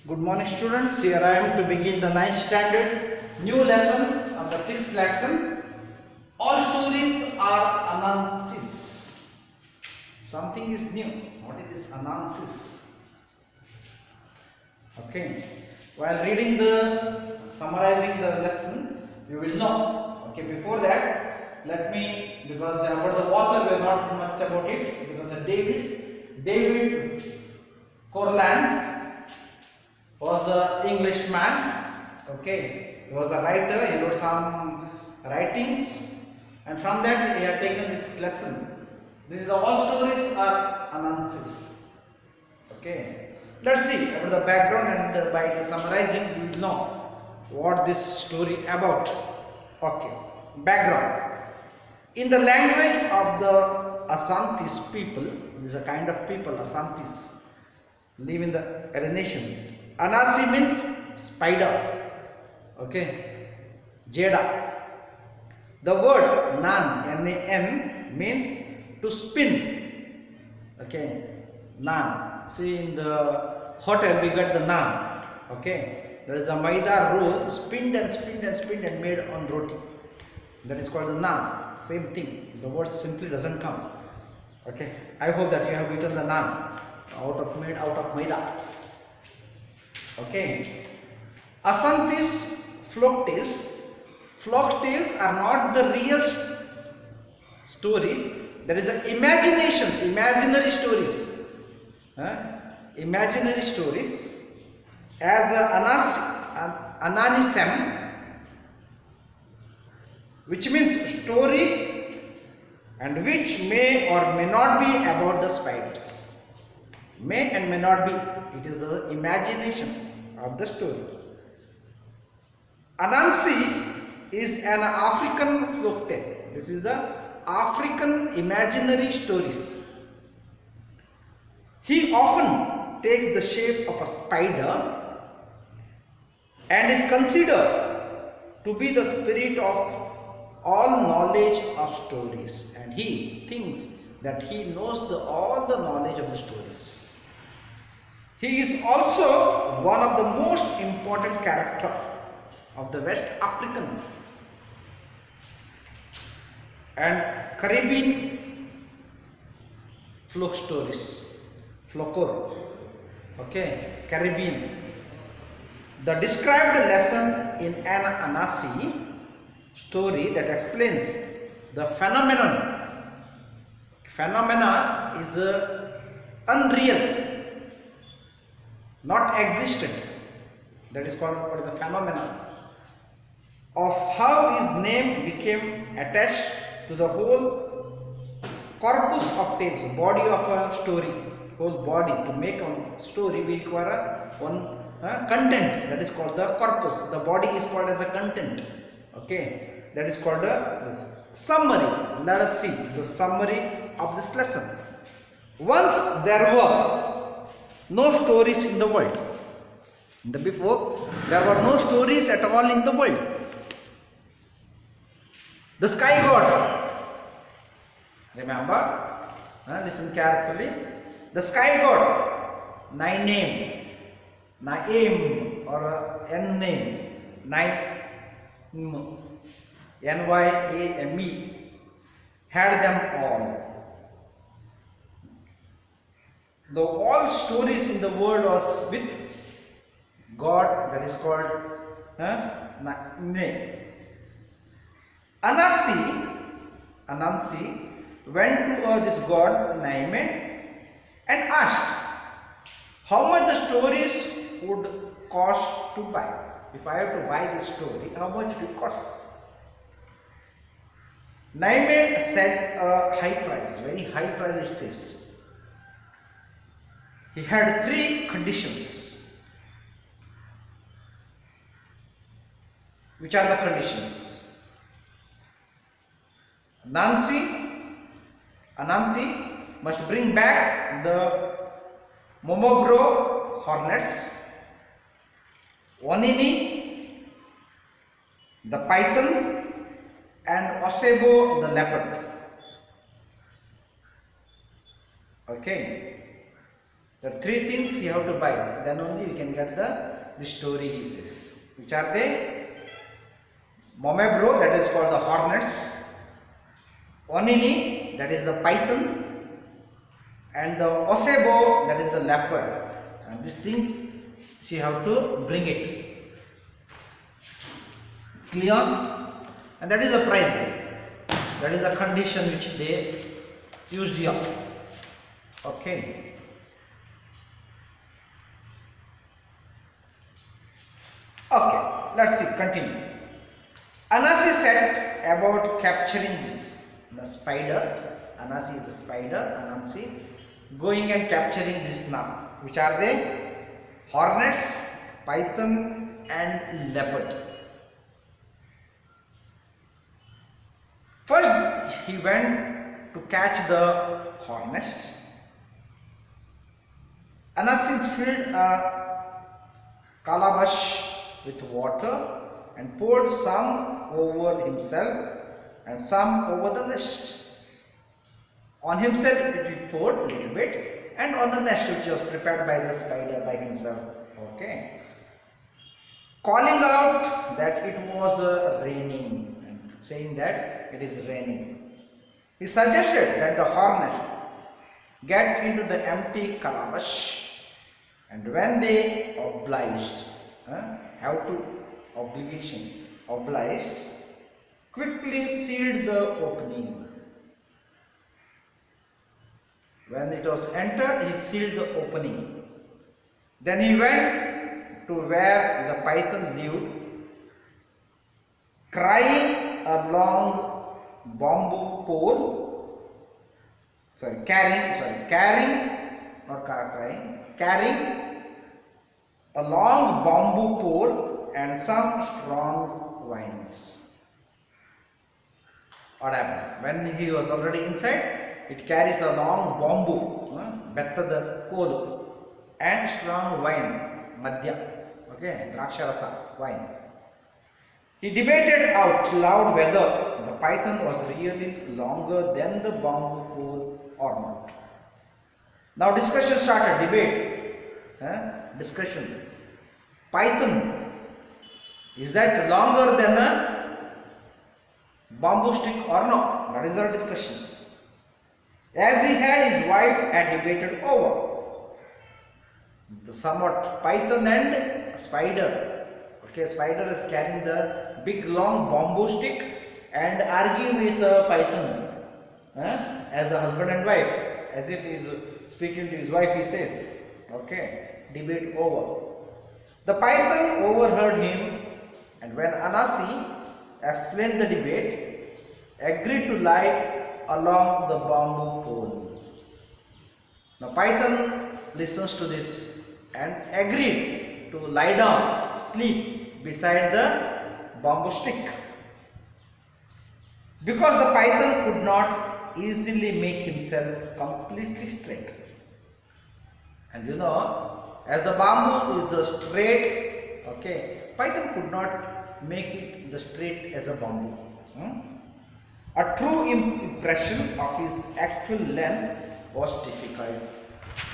Good morning students, here I am to begin the 9th standard new lesson of the 6th lesson. All stories are anansis. Something is new. What is this anansis? Okay. While reading summarizing the lesson, you will know. Okay, before that, let me, because about the author we are not much about it, because David Corland was an Englishman. Okay, he was a writer. He wrote some writings, and from that he had taken this lesson. This is all stories are anansis. Okay, let's see about the background, and by the summarizing you will know what this story about. Okay, background. In the language of the Asantis people, this is a kind of people, Asantis, live in the arenation. Anasi means spider. Okay, Jada. The word nan, N-A-N, means to spin. Okay, nan. See, in the hotel we get the naan. Okay, there is the maida roll, spinned and made on roti. That is called the naan. Same thing. The word simply doesn't come. Okay, I hope that you have eaten the naan made out of maida. Okay, Asantis folk tales. Folk tales are not the real stories. There is imaginations, imaginary stories. Imaginary stories as ananism, which means story, and which may or may not be about the spiders. May and may not be. It is the imagination of the story. Anansi is an African folk tale. This is the African imaginary stories. He often takes the shape of a spider and is considered to be the spirit of all knowledge of stories, and he thinks that he knows all the knowledge of the stories. He is also one of the most important characters of the West African and Caribbean folk stories. Folklore. Okay, Caribbean. The described lesson in an Anansi story that explains the phenomenon. Phenomena is unreal, not existent. That is called the phenomenon of how his name became attached to the whole corpus of tales, body of a story, whole body. To make a story we require one content, that is called the corpus. The body is called as the content. Okay, that is called this summary. Let us see the summary of this lesson. Once there were no stories in the world. Before, there were no stories at all in the world. The sky god, remember, listen carefully. The sky god, Naim or N-name, N-Y-A-M-E, had them all. Though all stories in the world was with God, that is called name. Anansi went to this god Naime and asked how much the stories would cost to buy. If I have to buy this story, how much it would cost? Naime said a high price, very high price it says. He had 3 conditions. Which are the conditions? Anansi must bring back the Momogro hornets, Onini, the python, and Osebo the leopard. Okay. The three things you have to buy, then only you can get the story, he says. Which are they? Momebro, that is called the hornets. Onini, that is the python. And the osebo, that is the leopard. And these things she have to bring it. Clear? And that is the price. That is the condition which they used here. Okay. Okay, let's see, continue. Anansi set about capturing this. The spider, Anansi is the spider, Anansi, going and capturing this now. Which are they? Hornets, python and leopard. First he went to catch the hornets. Anansi filled a calabash with water and poured some over himself and some over the nest. On himself it poured a little bit, and on the nest which was prepared by the spider by himself. Okay. Calling out that it was raining, and saying that it is raining. He suggested that the hornet get into the empty calabash, and when they obliged, obliged, quickly sealed the opening. When it was entered, he sealed the opening. Then he went to where the python lived, carrying a long bamboo pole, carrying a long bamboo pole and some strong vines. What happened? When he was already inside, it carries a long bamboo, better pole, and strong wine, madhya, okay, draksharasa, wine. He debated out loud whether the python was really longer than the bamboo pole or not. Now discussion started, debate, discussion. Python, is that longer than a bamboo stick or no? That is our discussion. As he had his wife had debated over, the somewhat python and spider. Okay, spider is carrying the big long bamboo stick and arguing with the python as a husband and wife, as if he is speaking to his wife, he says. Okay, debate over. The python overheard him, and when Anansi explained the debate, agreed to lie along the bamboo pole. The python listens to this and agreed to lie down, sleep beside the bamboo stick. Because the python could not easily make himself completely straight. And you know, as the bamboo is the straight, okay, python could not make it the straight as a bamboo. A true impression of his actual length was difficult.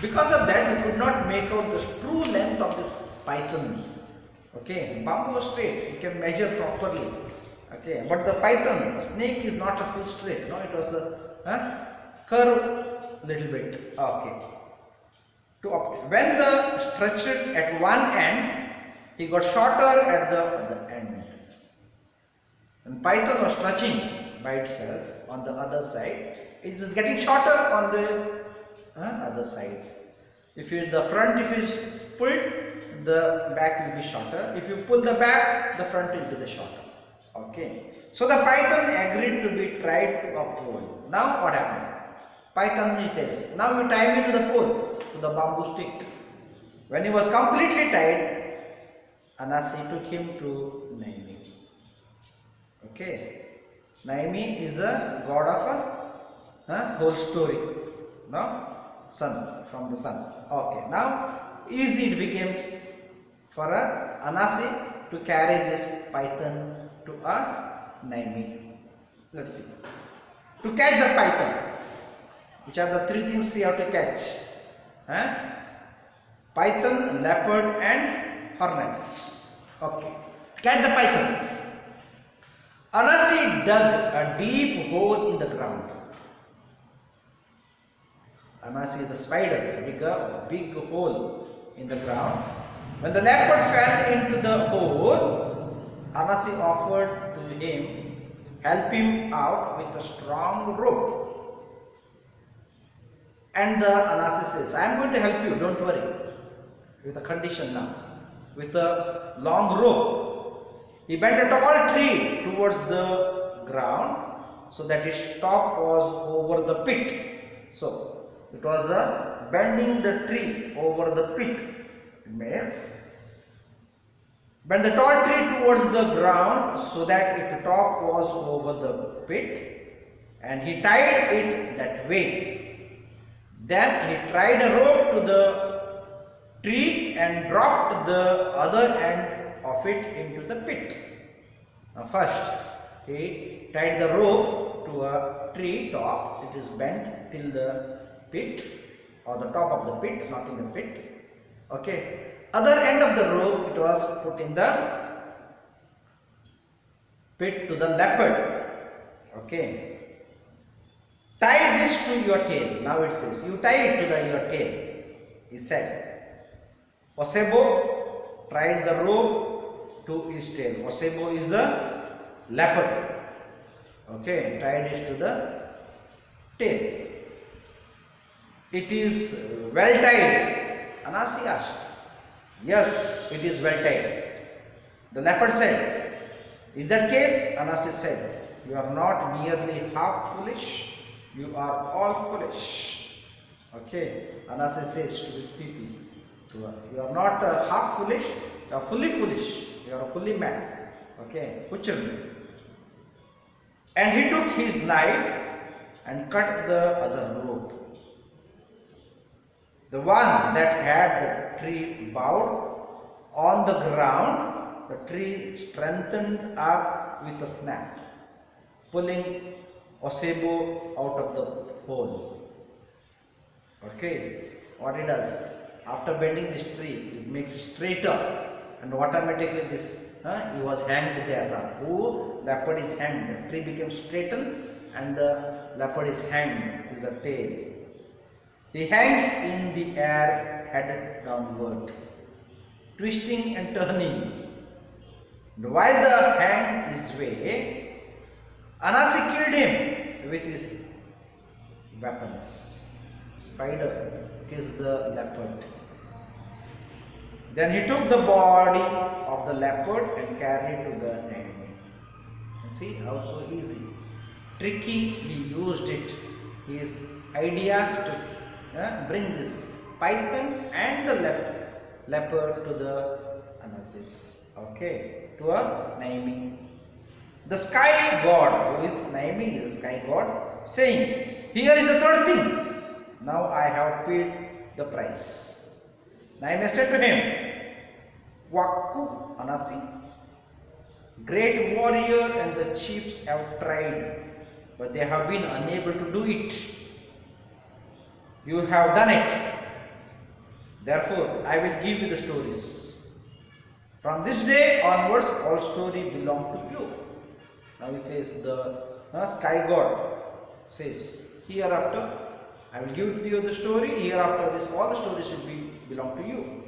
Because of that, we could not make out the true length of this python. Okay, bamboo was straight, you can measure properly. Okay, but the python, the snake is not a full straight. No, it was a curve little bit. Okay. When the stretched at one end, he got shorter at the other end. And python was stretching by itself on the other side, it is getting shorter on the other side. If it is the front, if it is pulled, the back will be shorter. If you pull the back, the front will be the shorter. Okay. So the python agreed to be tied to a pole. Now what happened? Python, he tells, now you tie me to the pole, to the bamboo stick. When he was completely tied, Anansi took him to Naimi. Okay. Naimi is a god of a whole story. No? Sun, from the sun. Okay. Now, easy it becomes for Anansi to carry this python to a Naimi. Let's see. To catch the python, which are the three things you have to catch. python, leopard and hornets. Okay, catch the python. Anansi dug a deep hole in the ground. Anansi, the spider, dug a big hole in the ground. When the leopard fell into the hole, Anansi offered to him, help him out with a strong rope. And the Anansi says, I am going to help you, don't worry. With a condition now, with a long rope. He bent a tall tree towards the ground so that its top was over the pit. So it was bending the tree over the pit. It makes bend the tall tree towards the ground so that its top was over the pit, and he tied it that way. Then he tied a rope to the tree and dropped the other end of it into the pit. Now first he tied the rope to a tree top. It is bent till the pit or the top of the pit, not in the pit. Okay. Other end of the rope, it was put in the pit to the leopard. Okay. Tie this to your tail. Now it says, you tie it to your tail. He said. Osebo tied the rope to his tail. Osebo is the leopard. Okay, tied it to the tail. It is well tied. Anansi asked. Yes, it is well tied. The leopard said, is that case? Anansi said, you are not merely half foolish, you are all foolish. Okay, Anansi says to his people, you are not half foolish, you are fully foolish, you are fully mad. Okay, Kuchurmi. And he took his knife and cut the other rope. The one that had the tree bowed on the ground, the tree strengthened up with a snap, pulling Osebo out of the hole. Okay, what it does? After bending this tree, it makes it straighter, and automatically this he was hanged there. Leopard is hanged. The tree became straightened, and the leopard is hanged to the tail. He hung in the air, headed downward, twisting and turning. And while the hang is way, Anansi killed him with his weapons. Spider kills the leopard. Then he took the body of the leopard and carried to the enemy. See how so easy, tricky he used it. His ideas to bring this python and the leopard to the Anansi. Okay, to a Naimi. The sky god, who is Naimi, the sky god, saying, here is the third thing. Now I have paid the price. Naimi said to him, Wakku Anansi, great warrior and the chiefs have tried, but they have been unable to do it. You have done it. Therefore, I will give you the stories. From this day onwards, all story belong to you. Now he says, the sky god says, hereafter I will give you the story. Hereafter, all the stories will belong to you.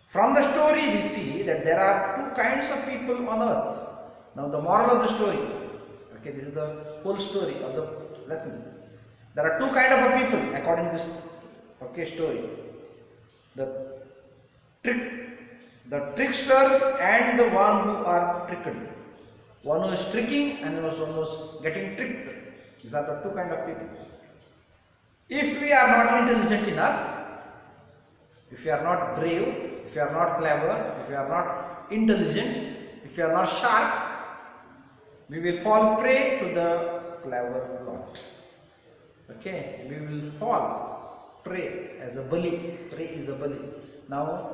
From the story, we see that there are two kinds of people on earth. Now, the moral of the story. Okay, this is the whole story of the lesson. There are two kinds of people according to this story. The tricksters and the one who are tricked. One who is tricking and one who is getting tricked. These are the two kinds of people. If we are not intelligent enough, if you are not brave, if you are not clever, if you are not intelligent, if you are not sharp, we will fall prey to the clever lot. Okay, we will fall prey as a bully. Prey is a bully. Now,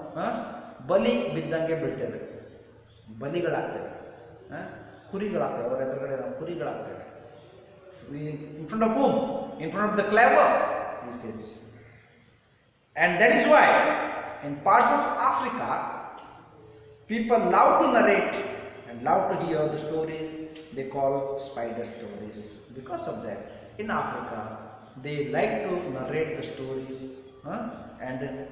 bully ಬಿದ್ದಂಗೆ ಬೀಳ್ತೇವೆ, ಬಲಿಗಳಾಗ್ತೇವೆ, ಕುರಿಗಳಾಗ್ತೇವೆ, ಅವರ ಎದುರುಗಡೆ ನಾವು ಕುರಿಗಳಾಗ್ತೇವೆ. In front of whom? In front of the clever, he says. And that is why in parts of Africa, people love to narrate and love to hear the stories they call spider stories. Because of that, in Africa, they like to narrate the stories and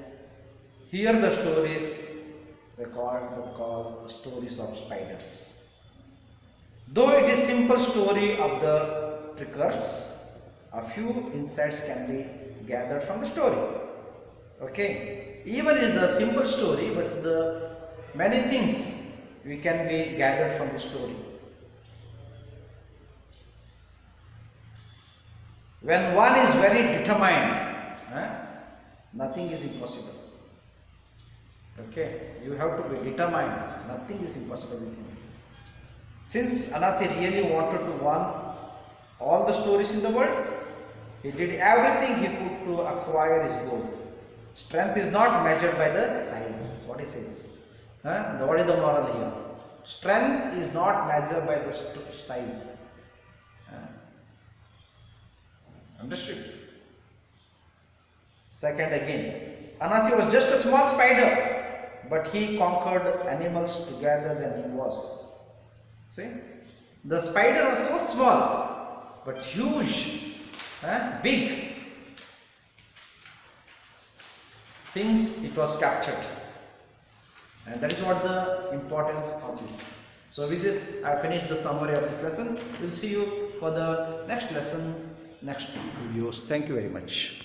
hear the stories they call stories of spiders. Though it is simple story of the trickers, a few insights can be gathered from the story. Okay, even it is the simple story, but the many things we can be gathered from the story. When one is very determined, nothing is impossible. Okay, you have to be determined. Nothing is impossible with him. Since Anansi really wanted to win all the stories in the world, he did everything he could to acquire his goal. Strength is not measured by the size. What he says. What is the moral here? Strength is not measured by the size. Understood? Second again, Anansi was just a small spider, but he conquered animals together than he was. See? The spider was so small, but huge, big things it was captured. And that is what the importance of this. So with this, I finished the summary of this lesson. We'll see you for the next lesson, next videos. Thank you very much.